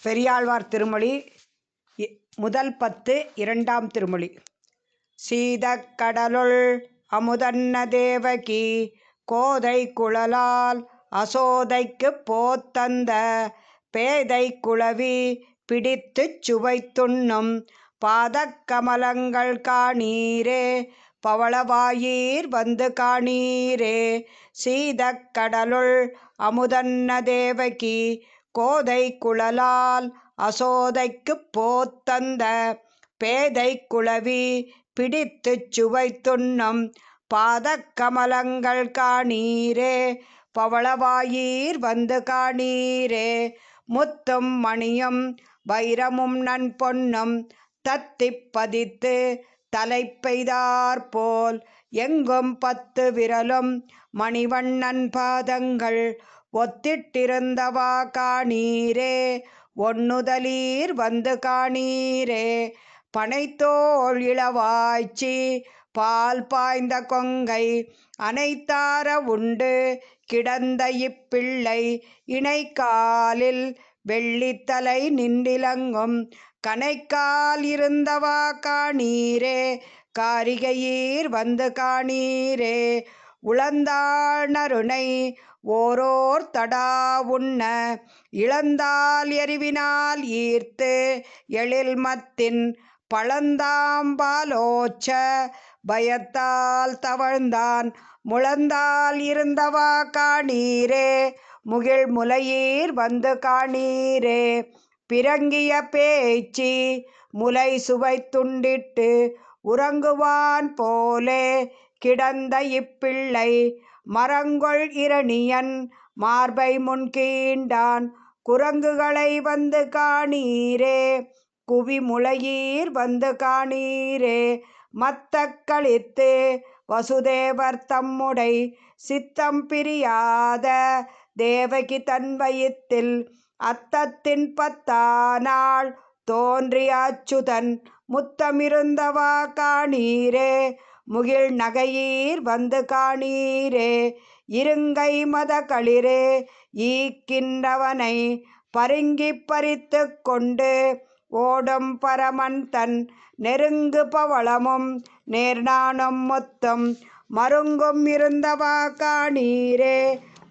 பெரியாழ்வார் திருமொழி முதல் 10 இரண்டாம் திருமொழி. சீதக்கடலுள் அமுதன்ன தேவகி கோதை குழலால் அசோதைக்குப் போத்தந்த பேதை குழவி பிடித்துச் சுவைத்துண்ணும் பாதக்கமலங்கள் காணீரே பவளவாயீர் வந்து காணீரே. சீதக்கடலுள் அமுதன்ன தேவகி கோதை குழலால் அசோதைக்குப் போத்தந்த பேதை குழவி பிடித்துச் சுவைத்துண்ணும் பாதக்கமலங்கள் காணீரே பவளவாயீர் வந்து காணீரே. முத்தும் மணியும் வைரமும் நன்பொன்னும் தத்திப் பதித்து தலை பெய்தாற்போல் எங்கும் 10 விரலும் மணிவண்ணன் பாதங்கள் ஒத்திட்டிருந்தவா காணீரே ஒண்ணுதலீர் வந்து காணீரே. பனைத்தோள் இளவாய்ச்சி பால் பாய்ந்த கொங்கை அனைத்தார உண்டு கிடந்த இப்பிள்ளை இணைக்காலில் வெள்ளித்தலை நின்றிலங்கும் கணைக்கால் இருந்தவா காணீரே காரிகையீர் வந்து காணீரே. உளந்தாள் நறுணை ஓரோர் தடா உண்ண இளந்தால் எறிவினால் ஈர்த்து எழில்மத்தின் பழந்தாம்பாலோச்ச பயத்தால் தவழ்ந்தான் முழந்தால் இருந்தவா காணீரே முகிழ் முலையீர் வந்து காணீரே. பிறங்கிய பேய்ச்சி முலை சுவைத்துண்டிட்டு உறங்குவான் போலே கிடந்த இப்பிள்ளை மரங்கொள் இரணியன் மார்பை முன்கீண்டான் குரங்குகளை வந்து காணீரே குவி முலையீர் வந்து காணீரே. மத்தக் களித்து வசுதேவர் தம்முடை சித்தம் பிரியாத தேவகி தன் வயித்தில் அத்தத்தின் 10ஆனாள் தோன்றிய அச்சுதன் முத்தமிருந்தவா காணீரே முகிழ் நகையீர் வந்து காணீரே. இருங்கை மத களிறு ஈக்கின்றவனை பருங்கிப் பறித்து கொண்டு ஓடும் பரமன் தன் நெருங்கு பவளமும் நேர்நாணும் முத்தும் மருங்கும் இருந்தவா காணீரே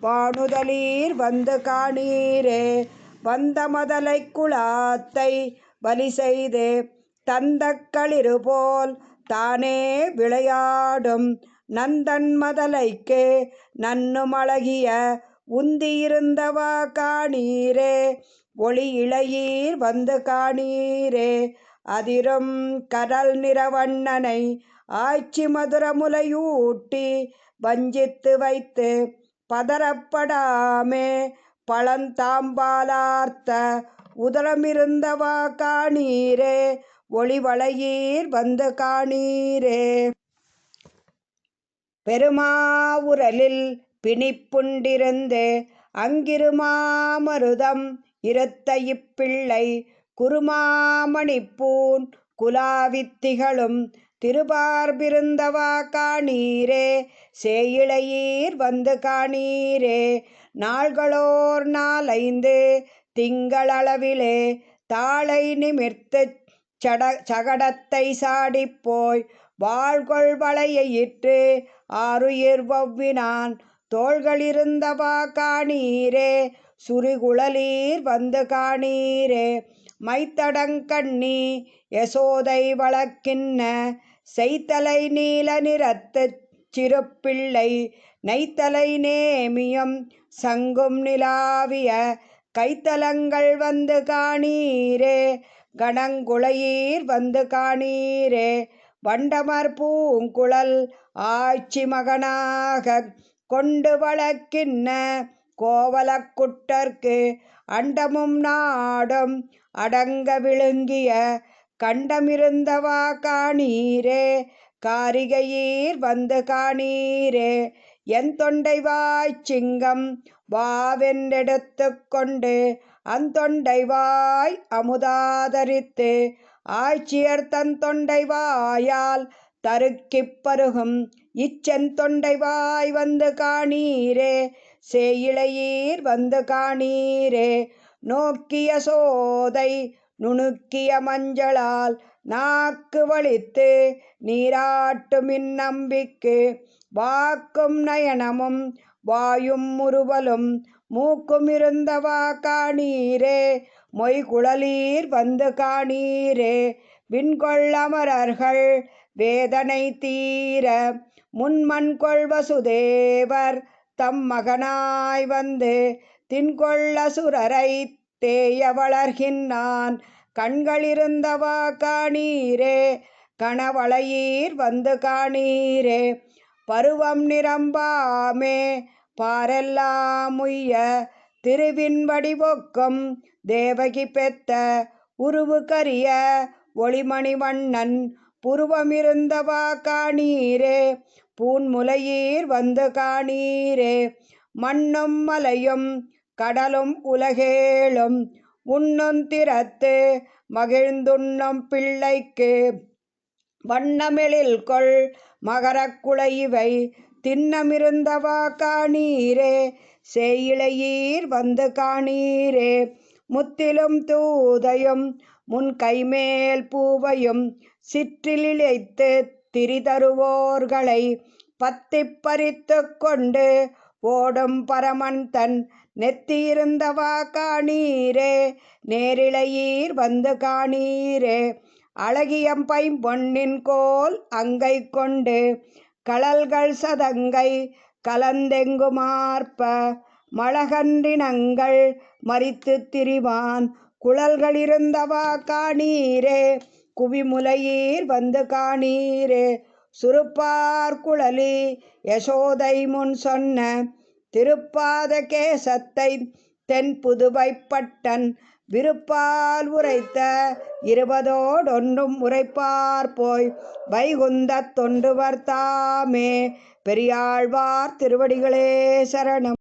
வானுதலீர் வந்து காணீரே. வந்த மதலை குழாத்தை பலி செய்து தந்த களிறு போல் தானே விளையாடும் நந்தன் மதலைக்கு நன்னும் அழகிய உந்தியிருந்தவா காணீரே ஒளி இளையீர் வந்து காணீரே. அதிரும் கடல் நிறவண்ணனை ஆய்ச்சி மதுர முலையூட்டி வஞ்சித்து வைத்து பதறப்படாமே பழந்தாம்பாலார்த்த உதரமிருந்தவா காணீரே ஒளிவளையீர் வந்து காணீரே. பெருமாவுரலில் பிணிப்புண்டிருந்து அங்கிருமாமருதம் இருத்த இப்பிள்ளை குருமாமணிப்பூன் குலாவித்திகளும் திருபார்பிருந்தவா காணீரே சேயிழையீர் வந்து காணீரே. நாள்களோர் 4-5 திங்களளவிலே தாளை நிமிர்த்துச் சகடத்தை சாடிப்போய் வாழ்கொள் வளையிட்டு ஆருயிர் வவ்வினான் தோள்களிருந்தவா காணீரே சுரிகுழலீர் வந்து காணீரே. மைத்தடங்கண்ணி யசோதை வழக்கின்ன செய்த்தலை நீல நிறத்துச் சிறுப்பிள்ளை நைத்தலை நேமியும் சங்கும் நிலாவிய கைத்தலங்கள் வந்து காணீரே கணங்குழையீர் வந்து காணீரே. வண்டமர் பூங்குழல் ஆய்ச்சி மகனாகக் கொண்டு வழக்கின்ன கோவலக்குட்டர்க்கு அண்டமும் நாடும் அடங்க விழுங்கிய கண்டமிருந்தவா காணீரே காரிகையீர் வந்து காணீரே. என் தொண்டை வாய்ச்சிங்கம் வாவென்றெடுத்து கொண்டு அந்தொண்டை வாய் அமுதாதரித்து ஆய்ச்சியர் தன் தொண்டை வாயால் தருக்கிப் பருகும் இச்சென் தொண்டை வாய் வந்து காணீரே சேயிழையீர் வந்து காணீரே. நோக்கிய சோதை நுணுக்கிய மஞ்சளால் நாக்கு வலித்து நீராட்டும் இந்நம்பிக்கு வாக்கும் நயனமும் வாயும் முறுவலும் மூக்கும் இருந்தவா காணீரே மொய்குழலீர் வந்து காணீரே விண்கொள் அமரர்கள் வேதனை தீர முன்மண் கொள்வசுதேவர் தம் மகனாய் வந்து தின்கொள் அசுரரை தேய வளர்கின்றான் கண்களிருந்தவா காணீரே கணவளையீர் வந்து காணீரே பருவம் நிரம்பாமே பாரெல்லாம் உய்ய திருவின் வடிவொக்கும் தேவகி பெத்த உருவு கரிய ஒளிமணி வண்ணன் புருவமிருந்தவா காணீரே பூன்முலையீர் வந்து காணீரே மண்ணும் மலையும் கடலும் உலகேழும் உண்ணும் திறத்து மகிழ்ந்துண்ணும் பிள்ளைக்கு வண்ணமெழில் கொள் மகரக்குளை இவை திண்ணமிருந்தவா காணீரே சேயிழையீர் வந்து காணீரே முத்திலும் தூதையும் முன் கைமேல் பூவையும் சிற்றில் இழைத்து திரிதருவோர்களை பத்திப் பறித்து கொண்டு ஓடும் பரமன் தன் நெத்தியிருந்தவா காணீரே நேரிழையீர் வந்து காணீரே அழகியம் பைம்பொன்னின் கோல் அங்கை கொண்டு கழல்கள் சதங்கை கலந்தெங்குமார்ப்ப மழகன்றினங்கள் மறித்து திரிவான் குழல்களிருந்தவா காணீரே குவிமுலையீர் வந்து காணீரே சுருப்பார் குழலி யசோதை முன் சொன்ன திருப்பாத கேசத்தை தென் புதுவை பட்டன் விருப்பால் உரைத்த 20 உரைப்பார் போய் வைகுந்த தொண்டுவர் தாமே. பெரியாழ்வார் திருவடிகளே சரணம்.